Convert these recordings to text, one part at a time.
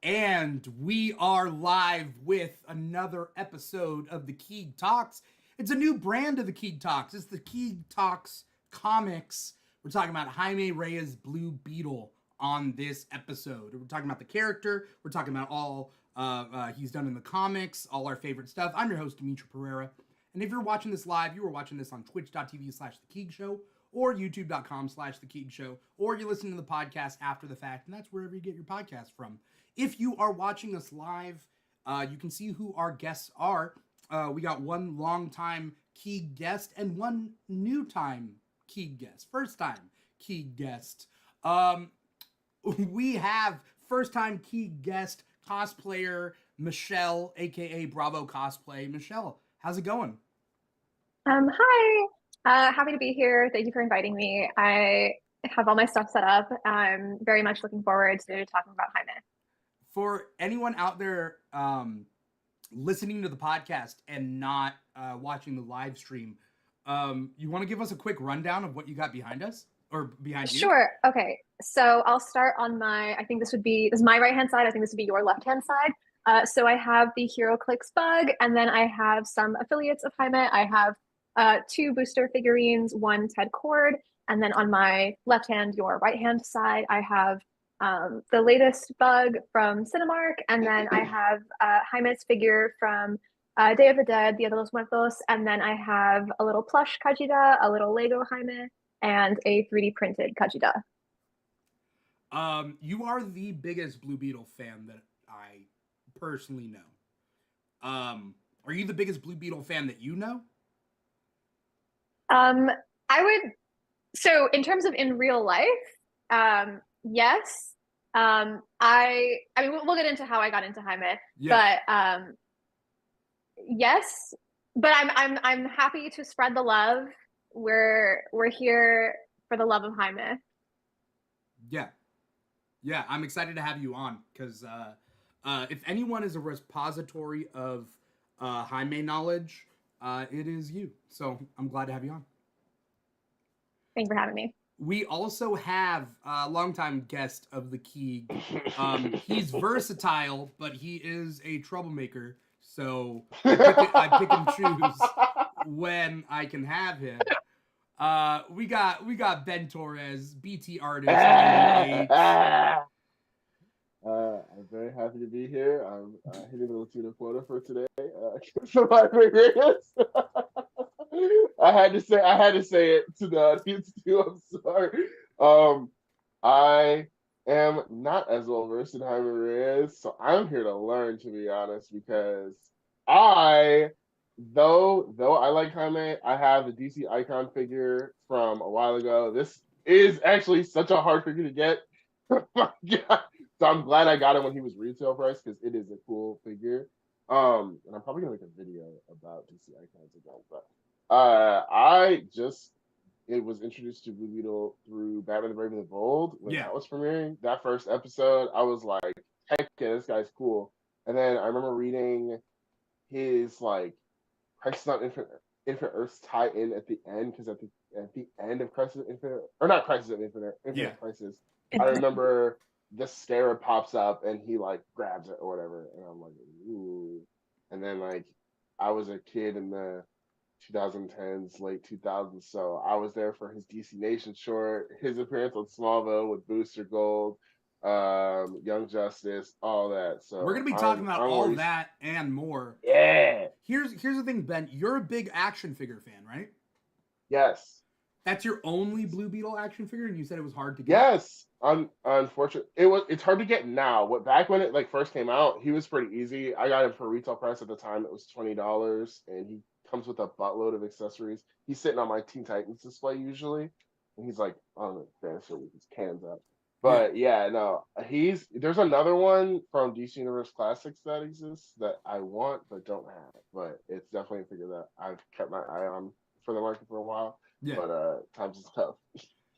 And we are live with another episode of the Keeg Talks. It's a new brand of the Keeg Talks. It's the Keeg Talks Comics. We're talking about Jaime Reyes' Blue Beetle on this episode. We're talking about the character. We're talking about all he's done in the comics, all our favorite stuff. I'm your host, Dimithri Perera. And if you're watching this live, you are watching this on twitch.tv/The Keeg Show or youtube.com/The Keeg Show, or you're listening to the podcast after the fact, and that's wherever you get your podcast from. If you are watching us live, you can see who our guests are. We got one long-time Keeg guest and one new-time Keeg guest. First-time Keeg guest. We have first-time Keeg guest cosplayer Michelle, a.k.a. Bravo Cosplay. Michelle, how's it going? Hi. Happy to be here. Thank you for inviting me. I have all my stuff set up. I'm very much looking forward to talking about Jaime. For anyone out there listening to the podcast and not watching the live stream, you want to give us a quick rundown of what you got behind us or behind you? Sure. Okay. So I'll start on this is my right hand side. I think this would be your left hand side. So I have the HeroClix bug, and then I have some affiliates of Jaime. I have two booster figurines, one Ted Cord, and then on my left hand, your right hand side, I have the latest bug from Cinemark, and then I have Jaime's figure from Day of the Dead, Dia de los Muertos, and then I have a little plush Kajida, a little Lego Jaime, and a 3D printed Kajida. You are the biggest Blue Beetle fan that I personally know. Are you the biggest Blue Beetle fan that you know? So in terms of in real life, yes. I mean, we'll get into how I got into Jaime, but yes. But I'm happy to spread the love. We're here for the love of Jaime. Yeah. I'm excited to have you on because if anyone is a repository of Jaime knowledge, it is you. So I'm glad to have you on. Thanks for having me. We also have a longtime guest of the Keeg. He's versatile, but he is a troublemaker. So I pick and choose when I can have him. We got Ben Torres, BT artist. I'm very happy to be here. I'm hitting the Latino quota for today. So my favorites. I had to say it to the audience too. I'm sorry. I am not as well versed in Jaime Reyes, so I'm here to learn, to be honest, because though I like Jaime, I have the DC Icon figure from a while ago. This is actually such a hard figure to get. Oh my God. So I'm glad I got it when he was retail price because it is a cool figure. And I'm probably gonna make a video about DC Icons again, but it was introduced to Blue Beetle through Batman the Brave and the Bold when that was premiering. That first episode, I was like, heck yeah, this guy's cool. And then I remember reading his like Crisis on Infinite Earths tie-in at the end, because at the end of Crisis Infinite, or not Crisis of Infinite Crisis, I remember the scarab pops up and he like grabs it or whatever, and I'm like, ooh. And then like I was a kid in the 2010s, late 2000s, so I was there for his DC Nation short, his appearance on Smallville with Booster Gold, Young Justice, all that. So we're gonna be talking about all that and more. Yeah. Here's the thing, Ben. You're a big action figure fan, right? Yes. That's your only Blue Beetle action figure, and you said it was hard to get. Yes. Unfortunately, it's hard to get now. Back when it like first came out, he was pretty easy. I got him for retail price at the time. It was $20, and he comes with a buttload of accessories. He's sitting on my Teen Titans display usually, and he's like on the dinosaur with his cans up. But there's another one from DC Universe Classics that exists that I want but don't have. But it's definitely a figure that I've kept my eye on for the market for a while. Yeah. But times is tough.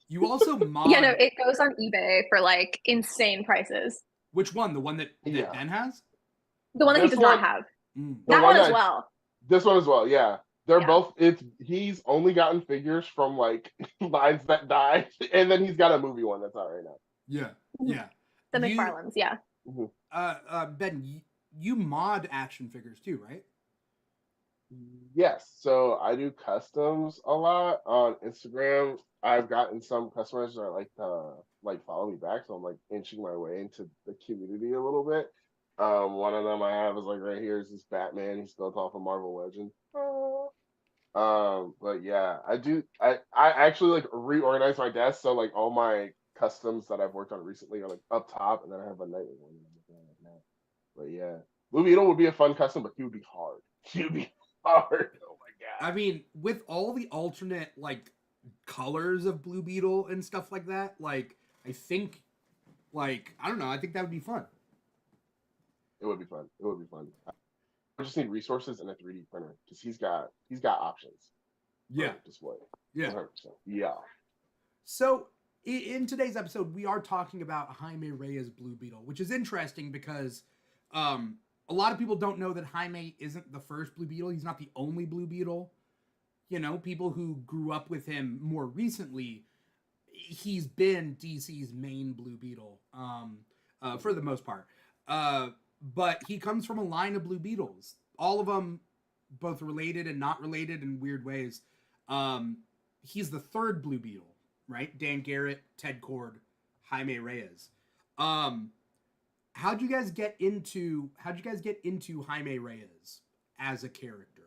You also mod. Yeah, no, it goes on eBay for like insane prices. Which one? The one that Ben has? The one that he does not have. That one as well. This one as well, yeah. They're both. He's only gotten figures from like lines that died, and then he's got a movie one that's out right now. Yeah. The McFarlanes, yeah. Ben, you mod action figures too, right? Yes, so I do customs a lot on Instagram. I've gotten some customers that are like follow me back, so I'm like inching my way into the community a little bit. One of them I have is like right here is this Batman. He's built off a Marvel Legend. But yeah, I actually like reorganized my desk so like all my customs that I've worked on recently are like up top, and then I have a nightly one that I'm looking at right now. But yeah, Blue Beetle would be a fun custom, but he would be hard. He would be hard. Oh my I god. mean, with all the alternate like colors of Blue Beetle and stuff like that, like I think, like I don't know, I think that would be fun. It would be fun. It would be fun. I just need resources and a 3D printer because he's got options Yeah, for display. yeah. 100%. Yeah. So in today's episode, we are talking about Jaime Reyes Blue Beetle, which is interesting because a lot of people don't know that Jaime isn't the first Blue Beetle. He's not the only Blue Beetle. You know, people who grew up with him more recently, he's been DC's main Blue Beetle for the most part. But he comes from a line of Blue Beetles, all of them both related and not related in weird ways. He's the third Blue Beetle, right? Dan Garrett, Ted Kord, Jaime Reyes. How'd you guys get into Jaime Reyes as a character?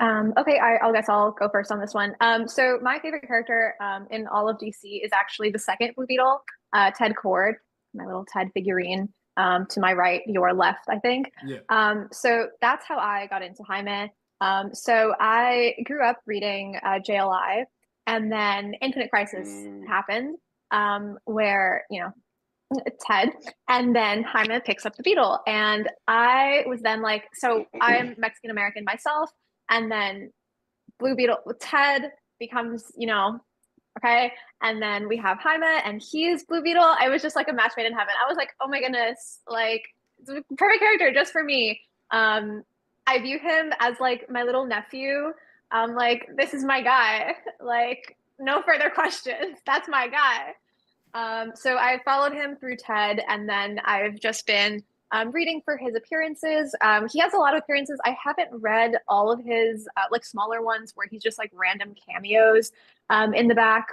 Okay, I guess I'll go first on this one. So my favorite character in all of DC is actually the second Blue Beetle, Ted Kord, my little Ted figurine. To my right, your left, I think. Yeah. So that's how I got into Jaime. So I grew up reading JLI, and then Infinite Crisis happened, where Ted, and then Jaime picks up the Beetle, and I was then like, so I'm Mexican American myself, and then Blue Beetle Ted becomes, okay, and then we have Jaime, and he's Blue Beetle. I was just like a match made in heaven. I was like, oh my goodness, like it's a perfect character just for me. I view him as like my little nephew. Like this is my guy. Like no further questions. That's my guy. So I followed him through TED, and then I've just been reading for his appearances. He has a lot of appearances. I haven't read all of his like smaller ones where he's just like random cameos in the back.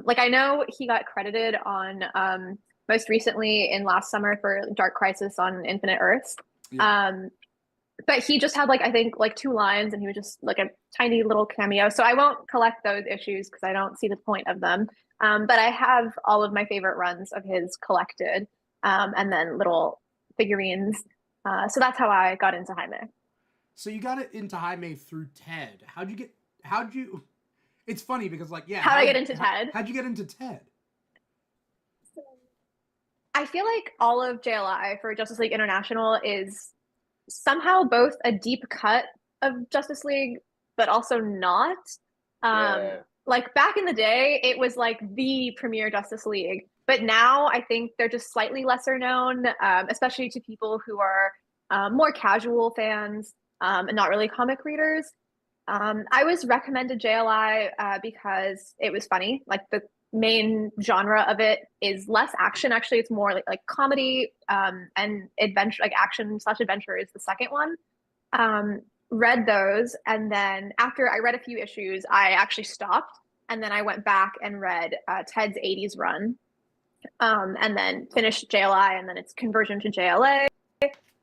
Like I know he got credited on most recently in last summer for Dark Crisis on Infinite Earths. Yeah. But he just had like I think like 2 lines, and he was just like a tiny little cameo. So I won't collect those issues because I don't see the point of them. But I have all of my favorite runs of his collected, and then little figurines. So that's how I got into Jaime. So you got it into Jaime through Ted. It's funny because like, yeah. How'd I get into Ted? How'd you get into Ted? I feel like all of JLI for Justice League International is somehow both a deep cut of Justice League, but also not. Yeah. Like back in the day, it was like the premier Justice League. But now I think they're just slightly lesser known, especially to people who are more casual fans and not really comic readers. I was recommended JLI because it was funny. Like the main genre of it is less action. Actually, it's more like comedy and adventure, like action/adventure is the second one. Read those, and then after I read a few issues, I actually stopped, and then I went back and read Ted's 80s run, and then finished JLI, and then its conversion to JLA,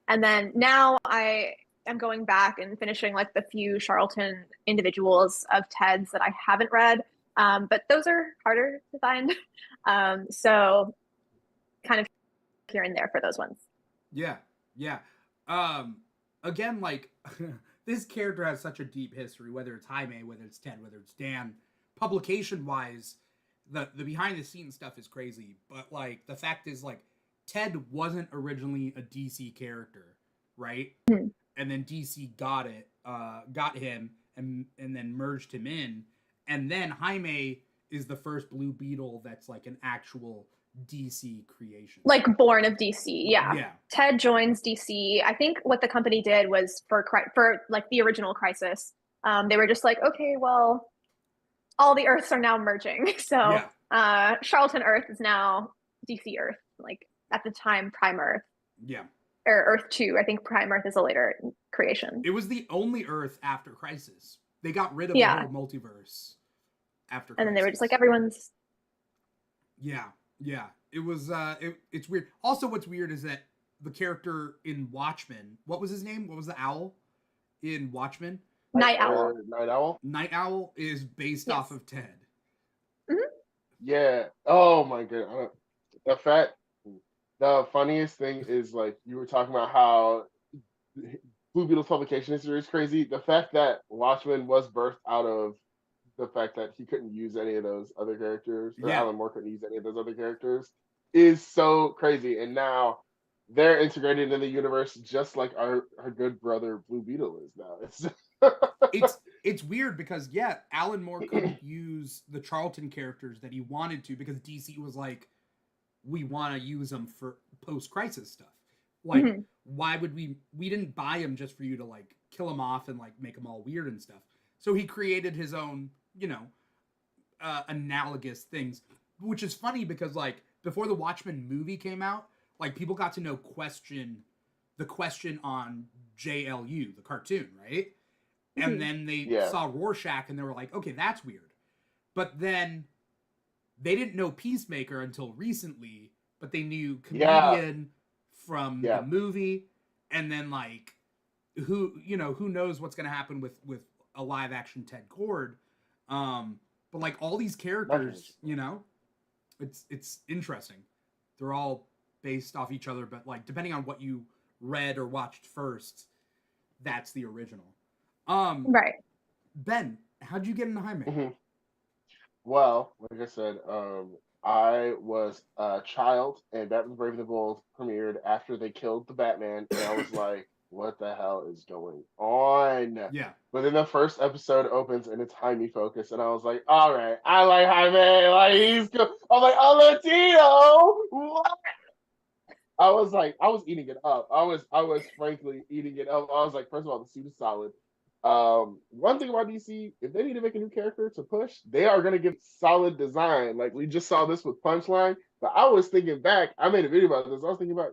and then now I am going back and finishing like the few Charlton individuals of Ted's that I haven't read, but those are harder to find, so kind of here and there for those ones. Yeah. Again, like this character has such a deep history, whether it's Jaime, whether it's Ted, whether it's Dan. Publication wise, the behind the scenes stuff is crazy, but like the fact is like Ted wasn't originally a DC character, right? Mm-hmm. And then DC got him and then merged him in, and then Jaime is the first Blue Beetle that's like an actual DC creation, like born of DC. Yeah. Ted joins DC. I think what the company did was for like the original Crisis, they were just like, okay, well, all the Earths are now merging, so Charlton Earth is now DC Earth. like at the time Prime Earth. Yeah. Or Earth 2. I think Prime Earth is a later creation. It was the only Earth after Crisis. They got rid of the whole multiverse after Crisis. And then they were just like, everyone's... Yeah. It was, it's weird. Also, what's weird is that the character in Watchmen, what was his name? What was the owl in Watchmen? Night Owl. Night Owl is based off of Ted. Mm-hmm. Yeah. Oh my god. The funniest thing is, like, you were talking about how Blue Beetle's publication history is crazy. The fact that Watchmen was birthed out of the fact that he couldn't use any of those other characters, or Alan Moore couldn't use any of those other characters, is so crazy. And now they're integrated in the universe just like our good brother Blue Beetle is now. It's weird because Alan Moore couldn't use the Charlton characters that he wanted to because DC was like, we want to use them for post-crisis stuff. Like, why would we didn't buy him just for you to like kill him off and like make them all weird and stuff. So he created his own, analogous things, which is funny because like before the Watchmen movie came out, like people got to know the question on JLU, the cartoon, right? And then they saw Rorschach and they were like, okay, that's weird. But then they didn't know Peacemaker until recently, but they knew comedian from the movie. And then like, who knows what's going to happen with a live action Ted Kord. But like all these characters, it's interesting. They're all based off each other, but like, depending on what you read or watched first, that's the original. Right. Ben, how'd you get into Jaime? Mm-hmm. Well, like I said, I was a child, and Batman Brave and the Bold premiered after they killed the Batman, and I was like, what the hell is going on? Yeah. But then the first episode opens, and it's Jaime focused, and I was like, all right, I like Jaime, like, he's good. I'm like, oh, Latino! What? I was eating it up. I was frankly eating it up. I was like, first of all, the suit is solid. One thing about DC, if they need to make a new character to push, they are gonna give solid design. Like we just saw this with Punchline. But I was thinking back, I made a video about this. I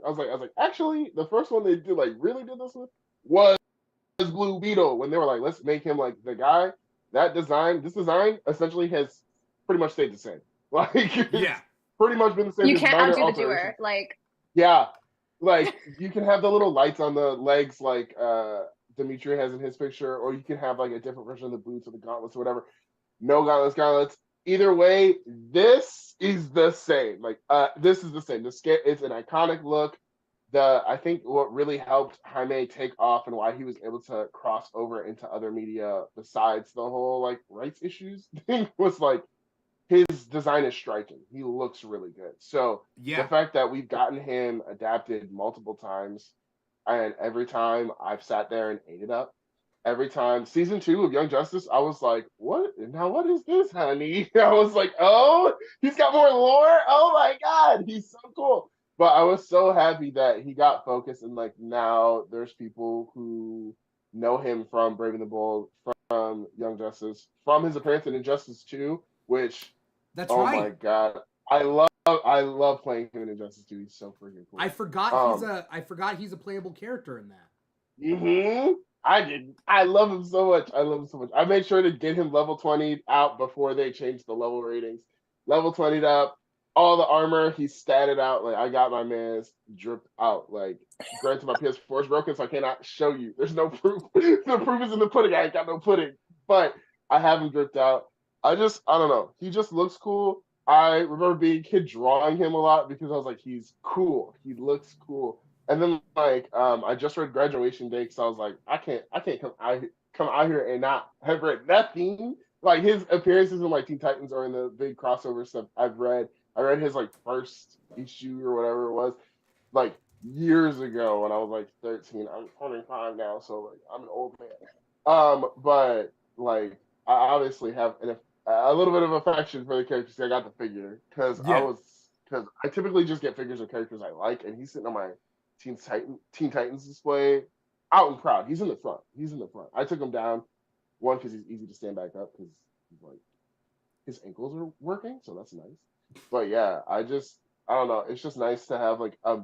was like, actually, the first one they did really did this with was Blue Beetle, when they were like, let's make him like the guy. This design essentially has pretty much stayed the same. Like pretty much been the same. You can't outdo the doer. Like you can have the little lights on the legs like Dimithri has in his picture, or you can have like a different version of the boots or the gauntlets or whatever. No gauntlets. Either way, this is the same. Like this is the same. It's an iconic look. I think what really helped Jaime take off and why he was able to cross over into other media besides the whole like rights issues thing was like his design is striking. He looks really good. So the fact that we've gotten him adapted multiple times, and every time I've sat there and ate it up. Every time, season 2 of Young Justice, I was like, what is this, honey? I was like, oh, he's got more lore? Oh my God, he's so cool. But I was so happy that he got focused, and like now there's people who know him from Brave and the Bold, from Young Justice, from his appearance in Injustice 2, which, my God, I love playing him in Injustice 2. He's so freaking cool. I forgot he's a playable character in that. Mm-hmm. I love him so much. I made sure to get him level 20 out before they changed the level ratings. Level 20 up, all the armor, he's statted out. Like, I got my man's dripped out. Like, granted, my PS4 is broken, so I cannot show you. There's no proof. The proof is in the pudding. I ain't got no pudding. But I have him dripped out. I don't know. He just looks cool. I remember being a kid drawing him a lot because I was like, he's cool. He looks cool. And then like I just read Graduation Day, so I was like, I can't come out here and not have read nothing. Like his appearances in like Teen Titans or in the big crossover stuff I've read. I read his like first issue or whatever it was, like years ago when I was like 13. I'm 25 now, so like I'm an old man. But like I obviously have a little bit of affection for the characters. I got the figure because I typically just get figures of characters I like, and he's sitting on my Teen Titans display out and proud. He's in the front. I took him down, one, because he's easy to stand back up because he's like his ankles are working, so that's nice. But yeah, I just I don't know. It's just nice to have like a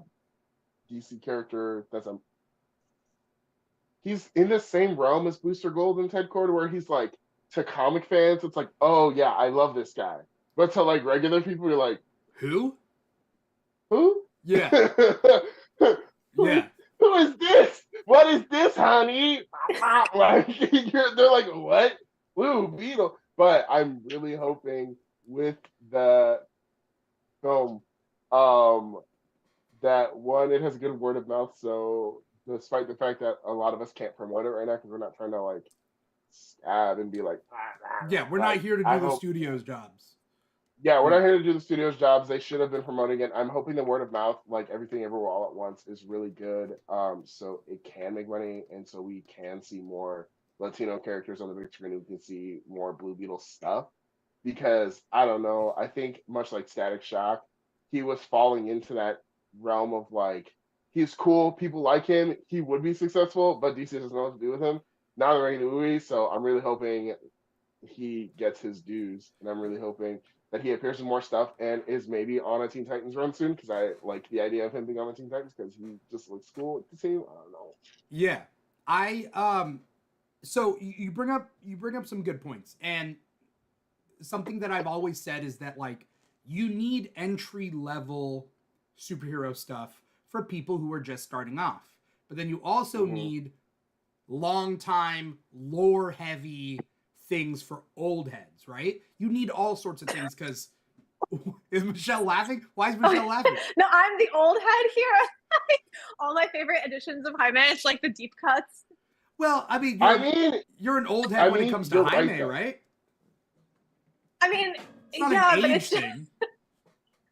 DC character that's he's in the same realm as Booster Gold and Ted Cord, where he's like to comic fans, it's like, oh yeah, I love this guy. But to like regular people, you're like, who? Who? Yeah. who, Yeah. Who is this? What is this, honey? Like they're like, what? Blue Beetle. But I'm really hoping with the film, that one, it has good word of mouth. So despite the fact that a lot of us can't promote it right now because we're not trying to like stab and be like, yeah, we're not here to do the studio's jobs. Yeah, we're not here to do the studio's jobs. They should have been promoting it. I'm hoping the word of mouth, like Everything Everywhere All at Once, is really good. So it can make money, and so we can see more Latino characters on the big screen. We can see more Blue Beetle stuff. Because I don't know, I think much like Static Shock, he was falling into that realm of like, he's cool, people like him, he would be successful, but DC doesn't know what to do with him. Now they're making the movie, so I'm really hoping he gets his dues, and I'm really hoping that he appears in more stuff and is maybe on a Teen Titans run soon, because I like the idea of him being on the Teen Titans because he just looks cool with the team. I don't know. Yeah, so you bring up some good points, and something that I've always said is that like you need entry level superhero stuff for people who are just starting off, but then you also need long time lore heavy things for old heads, right? You need all sorts of things because is Michelle laughing? Why is Michelle laughing? No, I'm the old head here. All my favorite editions of Jaime, it's like the deep cuts. Well, I mean, you're an old head when it comes to Jaime, right? I mean, it's not an age thing.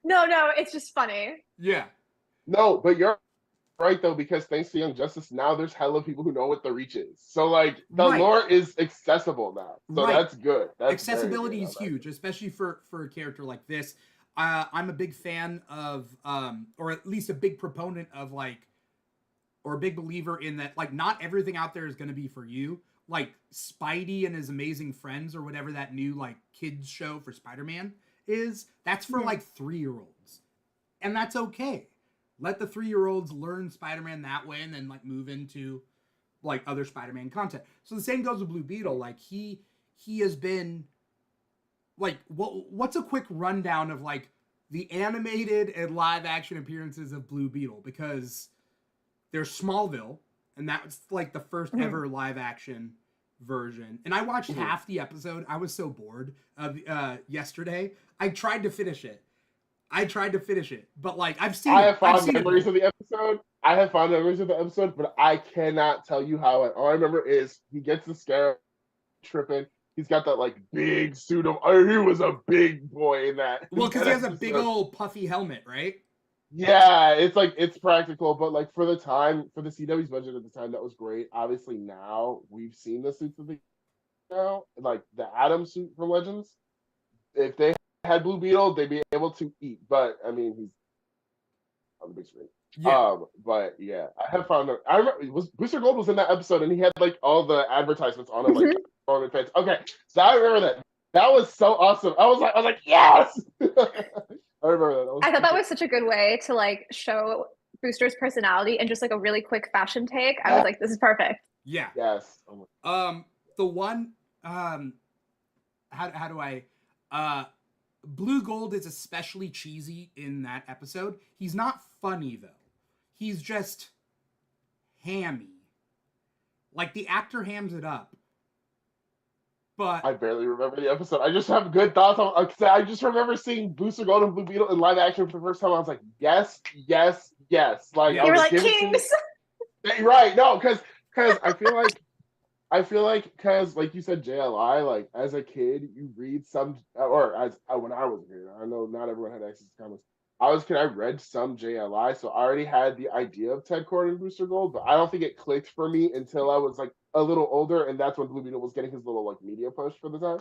No, it's just funny. Yeah. No, but you're right though, because thanks to Young Justice, now there's hella people who know what the Reach is. So like the lore is accessible now. So that's good. Accessibility is huge, especially for a character like this. I'm a big fan of, or at least a big proponent of like, or a big believer in that, like, not everything out there is going to be for you. Like Spidey and His Amazing Friends, or whatever that new like kids show for Spider-Man is, that's for like 3-year-olds, and that's okay. Let the 3-year-olds learn Spider-Man that way, and then like move into like other Spider-Man content. So the same goes with Blue Beetle. Like he has been like, what's a quick rundown of like the animated and live action appearances of Blue Beetle? Because there's Smallville, and that was like the first ever live action version. And I watched half the episode. I was so bored yesterday. I tried to finish it, but like I've seen. I have fond memories of the episode. But I cannot tell you how. All I remember is he gets the scare tripping. He's got that like big suit of. Oh, he was a big boy in that. Well, because he has a big old puffy helmet, right? Yeah, it's like it's practical, but like for the time, for the CW's budget at the time, that was great. Obviously, now we've seen the suits of the like the Atom suit from Legends. If they had Blue Beetle, they'd be able to eat. But I mean, he's on the big screen. Yeah. But yeah, I have found that. I remember Booster Gold was in that episode, and he had like all the advertisements on him, like on his face. Okay, so I remember that. That was so awesome. I was like, yes. I remember that. I thought that was such a good way to like show Booster's personality and just like a really quick fashion take. I was like, this is perfect. Yeah. Yes. The one, how do I, Blue Gold is especially cheesy in that episode. He's not funny though. He's just hammy. Like the actor hams it up. But I barely remember the episode. I just have good thoughts on. I just remember seeing Booster Gold and Blue Beetle in live action for the first time. I was like, yes. Like you were like kings. Right? No, because I feel like because like you said, JLI. Like as a kid, you read some, or as when I was a kid. I know not everyone had access to comics. I read some JLI, so I already had the idea of Ted Cord and Booster Gold, but I don't think it clicked for me until I was like a little older, and that's when Blue Beetle was getting his little like media push for the time.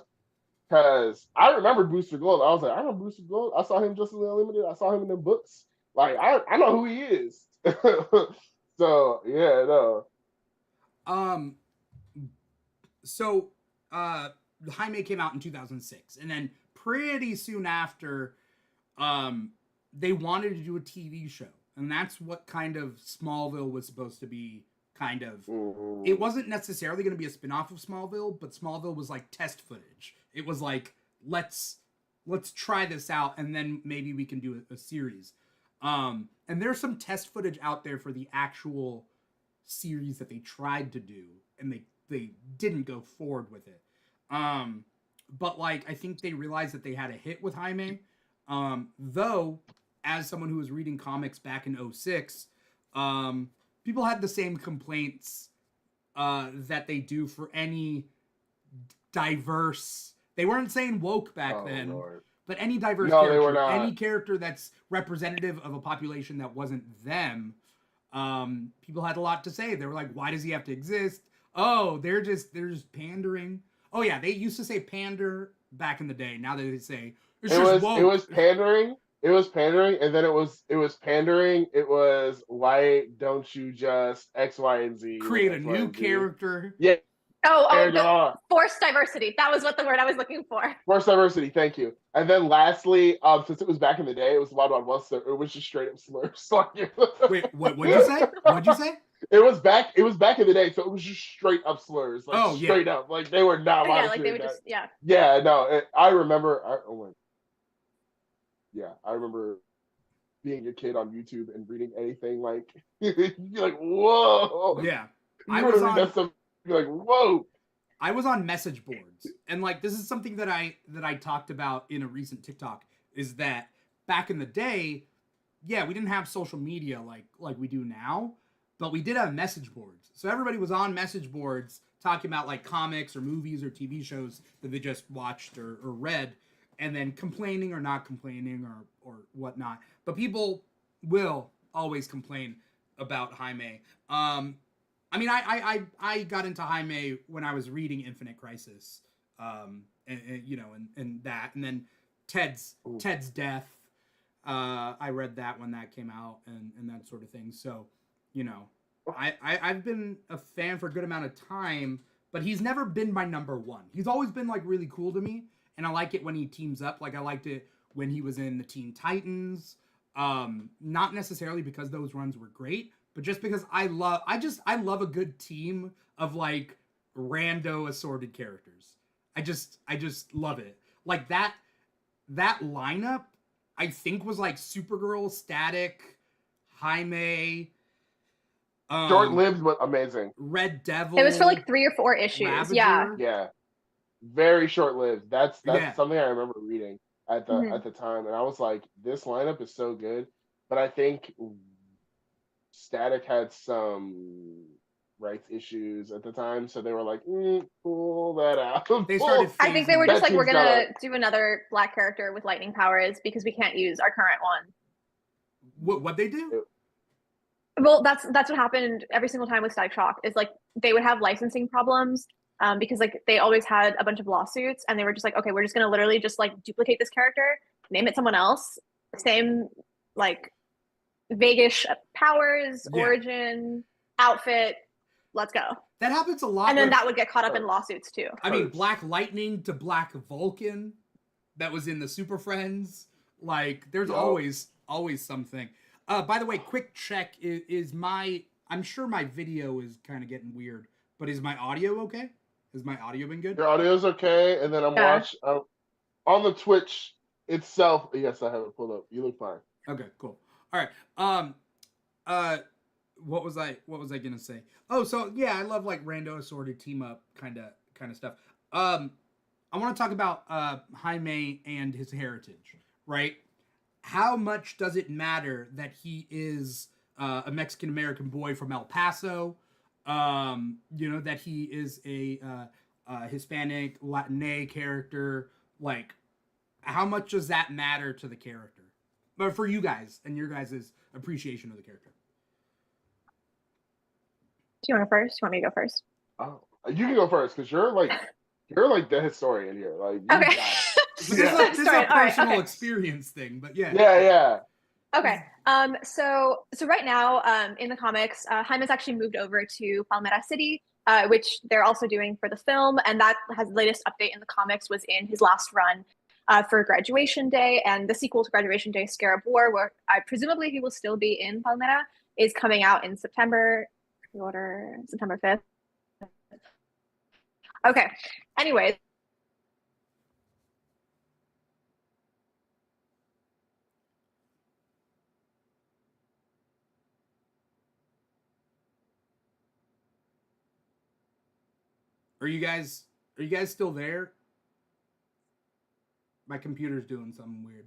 Because I remembered Booster Gold. I was like, I remember Booster Gold. I saw him just in the Unlimited. I saw him in the books. Like I know who he is. So yeah, no. So Jaime came out in 2006, and then pretty soon after, they wanted to do a TV show, and that's what kind of Smallville was supposed to be. Kind of, it wasn't necessarily going to be a spin-off of Smallville, but Smallville was like test footage. It was like, let's try this out, and then maybe we can do a series. And there's some test footage out there for the actual series that they tried to do, and they didn't go forward with it. But like, I think they realized that they had a hit with Jaime. Though, as someone who was reading comics back in 2006, people had the same complaints that they do for any diverse. They weren't saying woke back then, Lord. But any diverse character, they were not. Any character that's representative of a population that wasn't them. People had a lot to say. They were like, "Why does he have to exist?" Oh, they're just pandering. Oh yeah, they used to say pander back in the day. Now they say it was pandering. It was pandering, and then it was pandering. It was, why don't you just X, Y, and Z create a new character? Yeah. Forced diversity. That was what the word I was looking for. Forced diversity. Thank you. And then lastly, since it was back in the day, it was Wild Wild West, so it was just straight up slurs. Wait, what'd you say? What'd you say? It was back in the day, so it was just straight up slurs. Like, straight up. Like, they were not monitoring. Yeah, like they would just, Yeah, no. I remember. I remember being a kid on YouTube and reading anything like, you're like, whoa. Yeah. You're like, whoa. I was on message boards, and like, this is something that I talked about in a recent TikTok, is that back in the day, yeah, we didn't have social media like we do now, but we did have message boards. So everybody was on message boards talking about like comics or movies or TV shows that they just watched or read, and then complaining or not complaining or whatnot. But people will always complain about Jaime. I mean, I got into Jaime when I was reading Infinite Crisis, and that, and then Ted's death. I read that when that came out, and that sort of thing. So, I've been a fan for a good amount of time, but he's never been my number one. He's always been like really cool to me. And I like it when he teams up. Like, I liked it when he was in the Teen Titans. Not necessarily because those runs were great, but just because I love a good team of like rando assorted characters. I just love it. Like that lineup, I think, was like Supergirl, Static, Jaime. Short-lived, but amazing. Red Devil. It was for like 3 or 4 issues. Ravager. Yeah. Yeah. Very short-lived. That's something I remember reading at the time, and I was like, this lineup is so good. But I think Static had some rights issues at the time, so they were like, pull that out. I think they were just like, we're gonna do another black character with lightning powers because we can't use our current one. What they do? Well, that's what happened every single time with Static Shock, is like they would have licensing problems. Because like they always had a bunch of lawsuits, and they were just like, okay, we're just gonna literally just like duplicate this character, name it someone else, same like vaguish powers, origin, outfit, let's go. That happens a lot. And then that would get caught up in lawsuits too. I mean, Black Lightning to Black Vulcan, that was in the Super Friends. Like, there's always something. By the way, quick check, I'm sure my video is kind of getting weird, but is my audio okay? Has my audio been good? Your audio's okay, and then I'm watching on the Twitch itself. Yes, I have it pulled up. You look fine. Okay, cool. All right. What was I gonna say? Oh, so yeah, I love like rando assorted team up kind of stuff. I want to talk about Jaime and his heritage, right? How much does it matter that he is a Mexican American boy from El Paso? That he is a Hispanic Latine character. Like, how much does that matter to the character? But for you guys and your guys' appreciation of the character. Do you want to first? You want me to go first? Oh, you can go first because you're like the historian here. Like, okay. This is a personal experience thing, but yeah. Yeah. Okay. So right now, in the comics, Jaime's actually moved over to Palmera City, which they're also doing for the film, and that has the latest update in the comics was in his last run. for Graduation Day, and the sequel to Graduation Day, Scarab War, where presumably he will still be in Palmera, is coming out in September. Pre-order September 5th. Okay. Anyways. Are you guys still there? My computer's doing something weird.